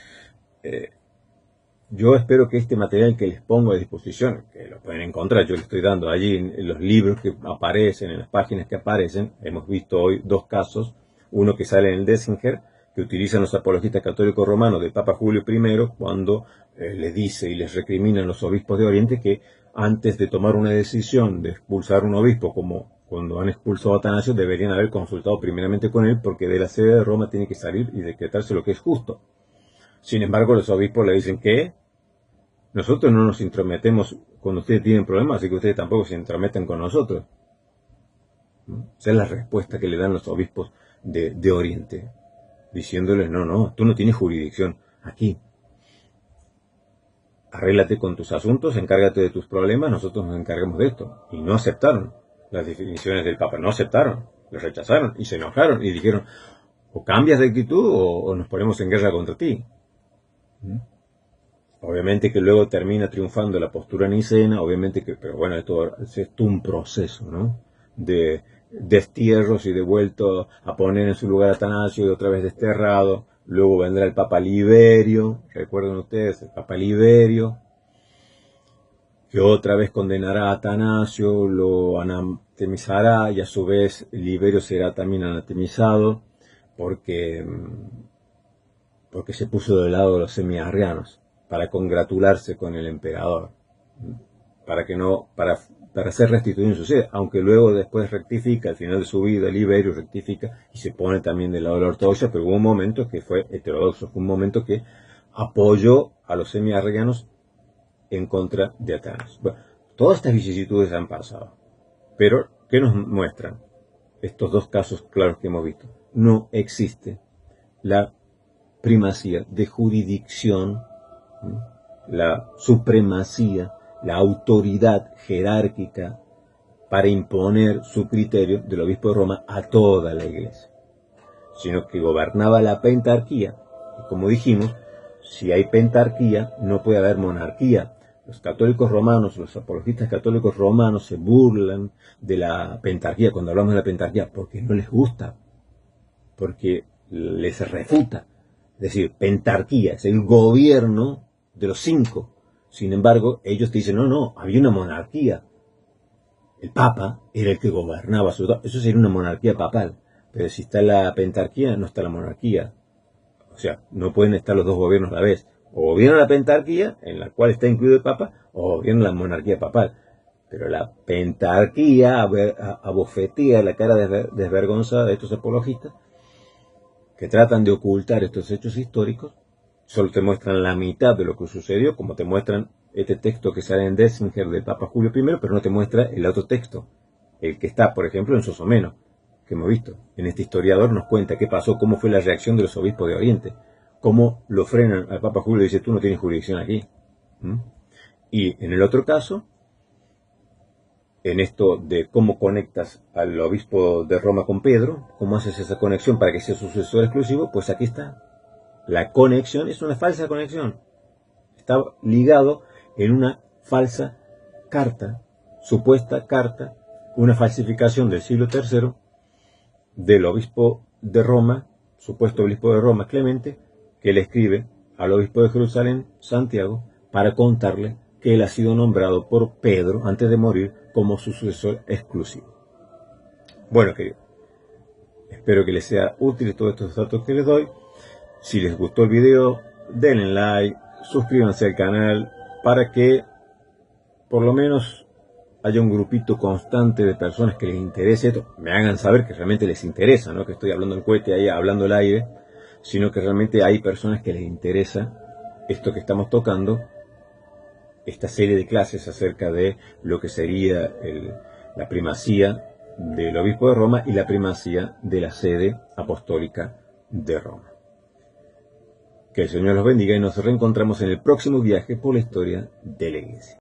yo espero que este material que les pongo a disposición, que lo pueden encontrar, yo les estoy dando allí en los libros que aparecen, en las páginas que aparecen, hemos visto hoy dos casos, uno que sale en el Dessinger, que utilizan los apologistas católicos romanos del Papa Julio I, cuando les dice y les recriminan los obispos de Oriente que antes de tomar una decisión de expulsar un obispo, como cuando han expulsado a Atanasio, deberían haber consultado primeramente con él, porque de la sede de Roma tiene que salir y decretarse lo que es justo. Sin embargo, los obispos le dicen que nosotros no nos intrometemos cuando ustedes tienen problemas, así que ustedes tampoco se intrometen con nosotros. Esa es la respuesta que le dan los obispos de Oriente, diciéndoles, no, tú no tienes jurisdicción aquí. Arréglate con tus asuntos, encárgate de tus problemas, nosotros nos encargamos de esto. Y no aceptaron las definiciones del Papa, no aceptaron, los rechazaron y se enojaron y dijeron, o cambias de actitud o nos ponemos en guerra contra ti. Obviamente que luego termina triunfando la postura nicena, obviamente que, pero bueno, esto es un proceso, ¿no? De destierros y de vuelto a poner en su lugar a Atanasio y otra vez desterrado. Luego vendrá el Papa Liberio, recuerden ustedes, el Papa Liberio, que otra vez condenará a Atanasio, lo anatemizará y a su vez Liberio será también anatemizado porque se puso del lado de los semiarrianos, para congratularse con el emperador, para ser restituido en su sede, aunque luego después rectifica, al final de su vida Liberio rectifica y se pone también del lado de la ortodoxia, pero hubo un momento que fue heterodoxo, fue un momento que apoyó a los semiarrianos en contra de Atanasio. Bueno, todas estas vicisitudes han pasado, pero ¿qué nos muestran estos dos casos claros que hemos visto? No existe la primacía de jurisdicción, la supremacía, la autoridad jerárquica para imponer su criterio del obispo de Roma a toda la iglesia, sino que gobernaba la pentarquía. Y como dijimos, si hay pentarquía, no puede haber monarquía. Los católicos romanos, los apologistas católicos romanos se burlan de la pentarquía cuando hablamos de la pentarquía, porque no les gusta, porque les refuta. Es decir, pentarquía es el gobierno de los 5. Sin embargo, ellos te dicen, no, había una monarquía. El Papa era el que gobernaba. Eso sería una monarquía papal. Pero si está la pentarquía, no está la monarquía. O sea, no pueden estar los dos gobiernos a la vez. O gobierna la pentarquía, en la cual está incluido el Papa, o gobierna la monarquía papal. Pero la pentarquía abofetea la cara desvergonzada de estos apologistas que tratan de ocultar estos hechos históricos. Solo te muestran la mitad de lo que sucedió, como te muestran este texto que sale en Dessinger del Papa Julio I, pero no te muestra el otro texto, el que está, por ejemplo, en Sosomeno, que hemos visto. En este historiador nos cuenta qué pasó, cómo fue la reacción de los obispos de Oriente, cómo lo frenan al Papa Julio y dice, tú no tienes jurisdicción aquí. Y en el otro caso, en esto de cómo conectas al obispo de Roma con Pedro, cómo haces esa conexión para que sea su sucesor exclusivo, pues aquí está. La conexión es una falsa conexión. Está ligado en una falsa carta, supuesta carta, una falsificación del siglo III del obispo de Roma, supuesto obispo de Roma Clemente, que le escribe al obispo de Jerusalén, Santiago, para contarle que él ha sido nombrado por Pedro, antes de morir, como su sucesor exclusivo. Bueno, queridos, espero que les sea útil todos estos datos que les doy. Si les gustó el video, denle like, suscríbanse al canal para que por lo menos haya un grupito constante de personas que les interese esto, me hagan saber que realmente les interesa, no que estoy hablando en cohete ahí, hablando al aire, sino que realmente hay personas que les interesa esto que estamos tocando, esta serie de clases acerca de lo que sería la primacía del obispo de Roma y la primacía de la sede apostólica de Roma. Que el Señor los bendiga y nos reencontramos en el próximo viaje por la historia de la Iglesia.